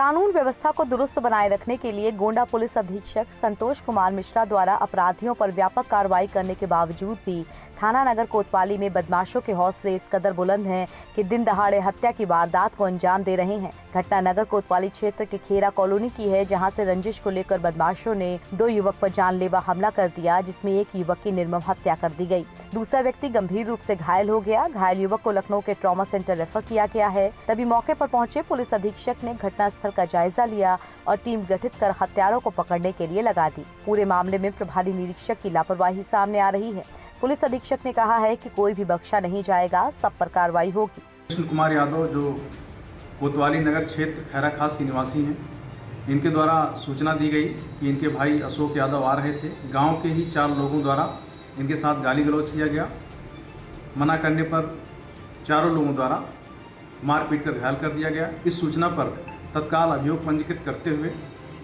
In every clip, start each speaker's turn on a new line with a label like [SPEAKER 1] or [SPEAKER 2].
[SPEAKER 1] कानून व्यवस्था को दुरुस्त बनाए रखने के लिए गोंडा पुलिस अधीक्षक संतोष कुमार मिश्रा द्वारा अपराधियों पर व्यापक कार्रवाई करने के बावजूद भी थाना नगर कोतवाली में बदमाशों के हौसले इस कदर बुलंद हैं कि दिन दहाड़े हत्या की वारदात को अंजाम दे रहे हैं। घटना नगर कोतवाली क्षेत्र के खेरा कॉलोनी की है, जहां से रंजिश को लेकर बदमाशों ने 2 युवक पर जानलेवा हमला कर दिया, जिसमें एक युवक की निर्मम हत्या कर दी गई। दूसरा व्यक्ति गंभीर रूप से घायल हो गया। घायल युवक को लखनऊ के ट्रॉमा सेंटर रेफर किया गया है। तभी मौके पर पहुंचे पुलिस अधीक्षक ने घटनास्थल का जायजा लिया और टीम गठित कर हत्यारों को पकड़ने के लिए लगा दी। पूरे मामले में प्रभारी निरीक्षक की लापरवाही सामने आ रही है। पुलिस अधीक्षक ने कहा है कि कोई भी बख्शा नहीं जाएगा, सब पर कार्रवाई होगी।
[SPEAKER 2] कृष्ण कुमार यादव जो कोतवाली नगर क्षेत्र खैरा खास के निवासी हैं, इनके द्वारा सूचना दी गई कि इनके भाई अशोक यादव आ रहे थे। गांव के ही 4 लोगों द्वारा इनके साथ गाली गलौज किया गया। मना करने पर चारों लोगों द्वारा मारपीट कर घायल कर दिया गया। इस सूचना पर तत्काल अभियोग पंजीकृत करते हुए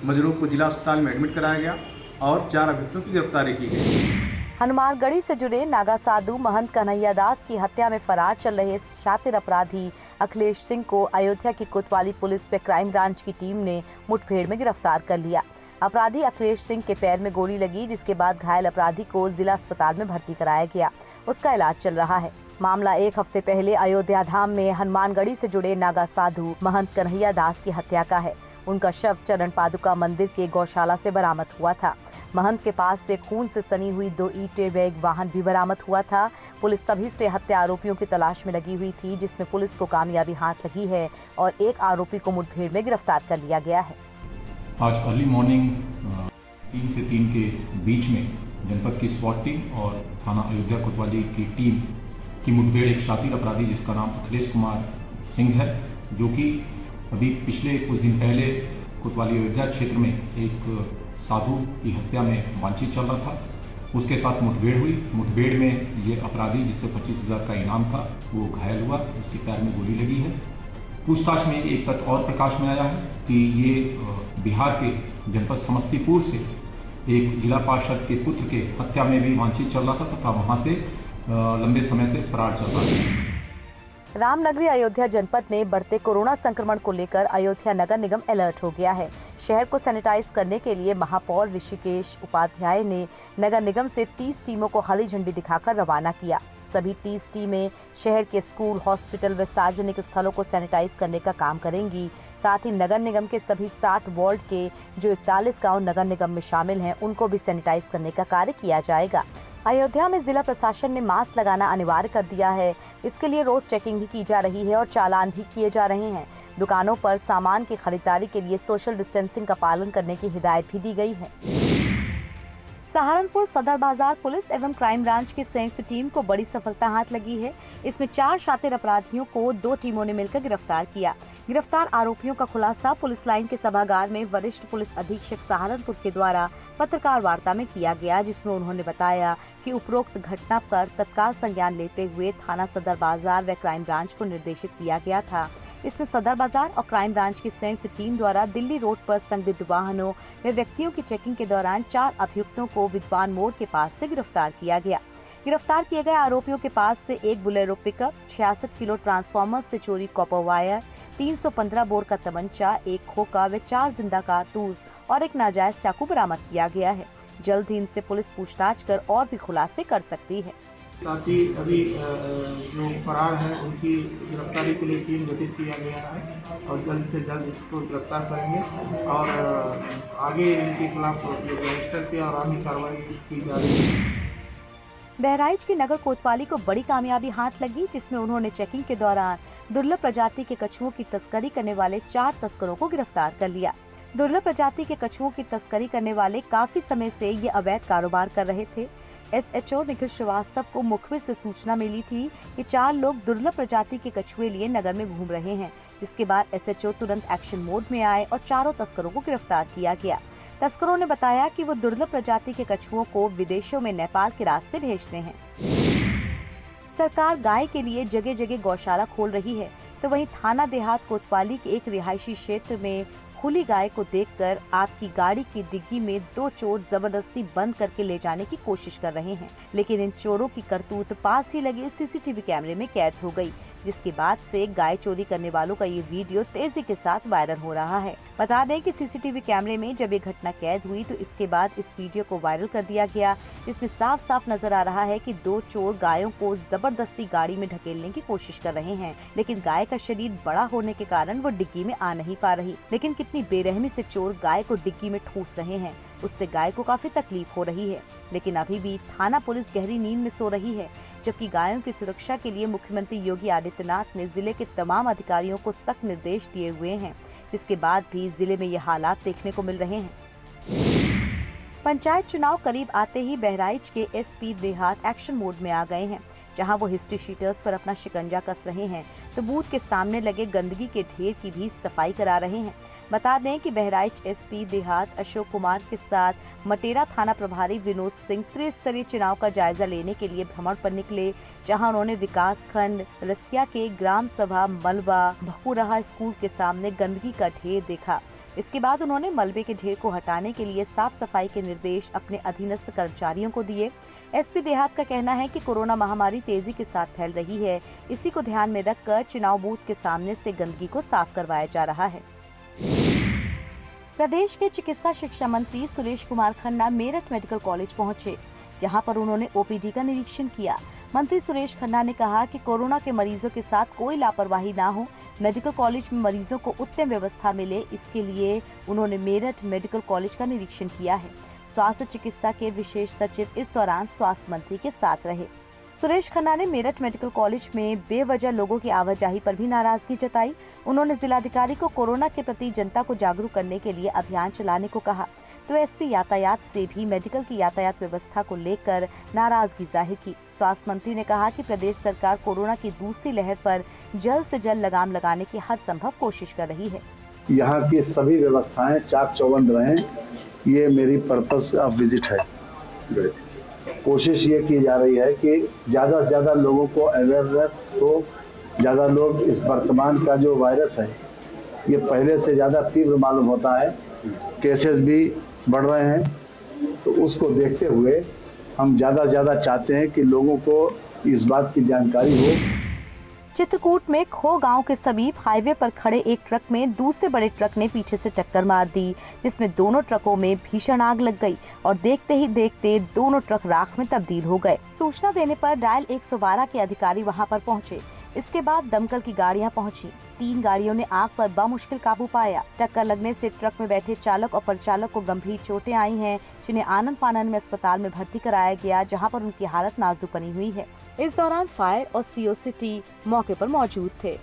[SPEAKER 2] मजरूब को जिला अस्पताल में एडमिट कराया गया और 4 अभियुक्तों की गिरफ्तारी की गई।
[SPEAKER 1] हनुमानगढ़ी से जुड़े नागा साधु महंत कन्हैया दास की हत्या में फरार चल रहे शातिर अपराधी अखिलेश सिंह को अयोध्या की कोतवाली पुलिस व क्राइम ब्रांच की टीम ने मुठभेड़ में गिरफ्तार कर लिया। अपराधी अखिलेश सिंह के पैर में गोली लगी, जिसके बाद घायल अपराधी को जिला अस्पताल में भर्ती कराया गया। उसका इलाज चल रहा है। मामला 1 हफ्ते पहले अयोध्या धाम में हनुमानगढ़ी से जुड़े नागा साधु महंत कन्हैया दास की हत्या का है। उनका शव चरण पादुका मंदिर के गौशाला से बरामद हुआ था। महंत के पास से खून से सनी हुई 2 ईंटें व एक वाहन भी बरामद हुआ था। पुलिस तभी से हत्या आरोपियों की तलाश में लगी हुई थी, जिसमें पुलिस को कामयाबी हाथ लगी है और एक आरोपी को मुठभेड़ में गिरफ्तार कर लिया गया है।
[SPEAKER 3] आज अर्ली मॉर्निंग 3 से 3 के बीच में जनपद की स्वाट टीम और थाना अयोध्या कोतवाली की टीम की मुठभेड़ एक शातिर अपराधी जिसका नाम अखिलेश कुमार सिंह है, जो कि अभी पिछले कुछ दिन पहले कोतवाली अयोध्या क्षेत्र में एक साधु की हत्या में वांछित चल रहा था, उसके साथ मुठभेड़ हुई। मुठभेड़ में ये अपराधी जिस पर 25,000 का इनाम था वो घायल हुआ, उसके पैर में गोली लगी है। पूछताछ में एक तथ्य और प्रकाश में आया है कि ये बिहार के जनपद समस्तीपुर से एक जिला पार्षद के पुत्र के हत्या में भी वांछित चल रहा था तथा वहाँ से लंबे समय से फरार चल रहा था।
[SPEAKER 1] रामनगरी अयोध्या जनपद में बढ़ते कोरोना संक्रमण को लेकर अयोध्या नगर निगम अलर्ट हो गया है। शहर को सैनिटाइज करने के लिए महापौर ऋषिकेश उपाध्याय ने नगर निगम से 30 टीमों को हरी झंडी दिखाकर रवाना किया। सभी 30 टीमें शहर के स्कूल, हॉस्पिटल व सार्वजनिक स्थलों को सैनिटाइज करने का काम करेंगी। साथ ही नगर निगम के सभी 60 वार्ड के जो 41 गाँव नगर निगम में शामिल हैं, उनको भी सैनिटाइज करने का कार्य किया जाएगा। अयोध्या में जिला प्रशासन ने मास्क लगाना अनिवार्य कर दिया है। इसके लिए रोज चेकिंग भी की जा रही है और चालान भी किए जा रहे हैं। दुकानों पर सामान की खरीदारी के लिए सोशल डिस्टेंसिंग का पालन करने की हिदायत भी दी गई है। सहारनपुर सदर बाजार पुलिस एवं क्राइम ब्रांच की संयुक्त टीम को बड़ी सफलता हाथ लगी है। इसमें 4 शातिर अपराधियों को 2 टीमों ने मिलकर गिरफ्तार किया। गिरफ्तार आरोपियों का खुलासा पुलिस लाइन के सभागार में वरिष्ठ पुलिस अधीक्षक सहारनपुर के द्वारा पत्रकार वार्ता में किया गया, जिसमें उन्होंने बताया कि उपरोक्त घटना पर तत्काल संज्ञान लेते हुए थाना सदर बाजार व क्राइम ब्रांच को निर्देशित किया गया था। इसमें सदर बाजार और क्राइम ब्रांच की संयुक्त टीम द्वारा दिल्ली रोड पर संदिग्ध वाहनों व व्यक्तियों की चेकिंग के दौरान 4 अभियुक्तों को विद्वान मोड़ के पास से गिरफ्तार किया गया। गिरफ्तार किए गए आरोपियों के पास से एक बुलेरो पिकअप, 66 किलो ट्रांसफार्मर से चोरी कॉपर वायर, 315 बोर का तमंचा, एक खोखा व 4 जिंदा कारतूस और एक नाजायज चाकू बरामद किया गया है। जल्द ही इनसे पुलिस पूछताछ कर और भी खुलासे कर सकती है।
[SPEAKER 4] साथ ही अभी जो फरार हैं उनकी गिरफ्तारी के लिए टीम गठित किया गया है और जल्द से जल्द इसको गिरफ्तार करेंगे और आगे इनके खिलाफ रजिस्टर की और आगे कार्रवाई की जा रही है।
[SPEAKER 1] बहराइच की नगर कोतवाली को बड़ी कामयाबी हाथ लगी, जिसमें उन्होंने चेकिंग के दौरान दुर्लभ प्रजाति के कछुओं की तस्करी करने वाले 4 तस्करों को गिरफ्तार कर लिया। दुर्लभ प्रजाति के कछुओं की तस्करी करने वाले काफी समय से ये अवैध कारोबार कर रहे थे। SHO निखिल श्रीवास्तव को मुखबिर से सूचना मिली थी कि 4 लोग दुर्लभ प्रजाति के कछुए लिए नगर में घूम रहे हैं, जिसके बाद SHO तुरंत एक्शन मोड में आए और चारों तस्करों को गिरफ्तार किया गया। तस्करों ने बताया कि वो दुर्लभ प्रजाति के कछुओं को विदेशों में नेपाल के रास्ते भेजते हैं। सरकार गाय के लिए जगह जगह गौशाला खोल रही है, तो वहीं थाना देहात कोतवाली के एक रिहायशी क्षेत्र में खुली गाय को देखकर आपकी गाड़ी की डिग्गी में 2 चोर जबरदस्ती बंद करके ले जाने की कोशिश कर रहे हैं, लेकिन इन चोरों की करतूत पास ही लगे CCTV कैमरे में कैद हो गई, जिसके बाद से गाय चोरी करने वालों का ये वीडियो तेजी के साथ वायरल हो रहा है। बता दें कि सीसीटीवी कैमरे में जब ये घटना कैद हुई तो इसके बाद इस वीडियो को वायरल कर दिया गया, जिसमें साफ साफ नजर आ रहा है कि दो चोर गायों को जबरदस्ती गाड़ी में ढकेलने की कोशिश कर रहे हैं, लेकिन गाय का शरीर बड़ा होने के कारण वो डिग्गी में आ नहीं पा रही। लेकिन कितनी बेरहमी से चोर गाय को डिग्गी में ठूस रहे हैं, उससे गाय को काफी तकलीफ हो रही है। लेकिन अभी भी थाना पुलिस गहरी नींद में सो रही है, जबकि गायों की सुरक्षा के लिए मुख्यमंत्री योगी आदित्यनाथ ने जिले के तमाम अधिकारियों को सख्त निर्देश दिए हुए हैं, जिसके बाद भी जिले में ये हालात देखने को मिल रहे हैं। पंचायत चुनाव करीब आते ही बहराइच के एसपी देहात एक्शन मोड में आ गए हैं, जहां वो हिस्ट्री शीटर्स पर अपना शिकंजा कस रहे हैं तो बूथ के सामने लगे गंदगी के ढेर की भी सफाई करा रहे हैं। बता दें कि बहराइच एसपी देहात अशोक कुमार के साथ मटेरा थाना प्रभारी विनोद सिंह त्रिस्तरीय चुनाव का जायजा लेने के लिए भ्रमण पर निकले, जहां उन्होंने विकास खंड रसिया के ग्राम सभा मलबा भकुरहा स्कूल के सामने गंदगी का ढेर देखा। इसके बाद उन्होंने मलबे के ढेर को हटाने के लिए साफ सफाई के निर्देश अपने अधीनस्थ कर्मचारियों को दिए। एसपी देहात का कहना है कि कोरोना महामारी तेजी के साथ फैल रही है, इसी को ध्यान में रखकर चुनाव बूथ के सामने से गंदगी को साफ करवाया जा रहा है। प्रदेश के चिकित्सा शिक्षा मंत्री सुरेश कुमार खन्ना मेरठ मेडिकल कॉलेज पहुंचे, जहां पर उन्होंने ओपीडी का निरीक्षण किया। मंत्री सुरेश खन्ना ने कहा कि कोरोना के मरीजों के साथ कोई लापरवाही ना हो, मेडिकल कॉलेज में मरीजों को उत्तम व्यवस्था मिले, इसके लिए उन्होंने मेरठ मेडिकल कॉलेज का निरीक्षण किया है। स्वास्थ्य चिकित्सा के विशेष सचिव इस दौरान स्वास्थ्य मंत्री के साथ रहे। सुरेश खन्ना ने मेरठ मेडिकल कॉलेज में बेवजह लोगों की आवाजाही पर भी नाराजगी जताई। उन्होंने जिलाधिकारी को कोरोना के प्रति जनता को जागरूक करने के लिए अभियान चलाने को कहा, तो एसपी यातायात से भी मेडिकल की यातायात व्यवस्था को लेकर नाराजगी जाहिर की। स्वास्थ्य मंत्री ने कहा कि प्रदेश सरकार कोरोना की दूसरी लहर पर जल्द से जल्द लगाम लगाने की हर संभव कोशिश कर रही है।
[SPEAKER 5] यहाँ की सभी व्यवस्थाएं चाक चौबंद रहें, ये मेरी पर्पस ऑफ विजिट है। कोशिश ये की जा रही है कि ज़्यादा से ज़्यादा लोगों को अवेयरनेस हो, ज़्यादा लोग इस वर्तमान का जो वायरस है ये पहले से ज़्यादा तीव्र मालूम होता है, केसेस भी बढ़ रहे हैं, तो उसको देखते हुए हम ज़्यादा से ज़्यादा चाहते हैं कि लोगों को इस बात की जानकारी हो।
[SPEAKER 1] चित्रकूट में खो गांव के समीप हाईवे पर खड़े एक ट्रक में दूसरे बड़े ट्रक ने पीछे से टक्कर मार दी, जिसमें दोनों ट्रकों में भीषण आग लग गई और देखते ही देखते दोनों ट्रक राख में तब्दील हो गए। सूचना देने पर डायल 112 के अधिकारी वहां पर पहुंचे। इसके बाद दमकल की गाड़ियां पहुंची। 3 गाड़ियों ने आग पर बामुश्किल काबू पाया। टक्कर लगने से ट्रक में बैठे चालक और परिचालक को गंभीर चोटें आई हैं, जिन्हें आनंद फानन में अस्पताल में भर्ती कराया गया, जहां पर उनकी हालत नाजुक बनी हुई है। इस दौरान फायर और सीओ सिटी मौके पर मौजूद थे।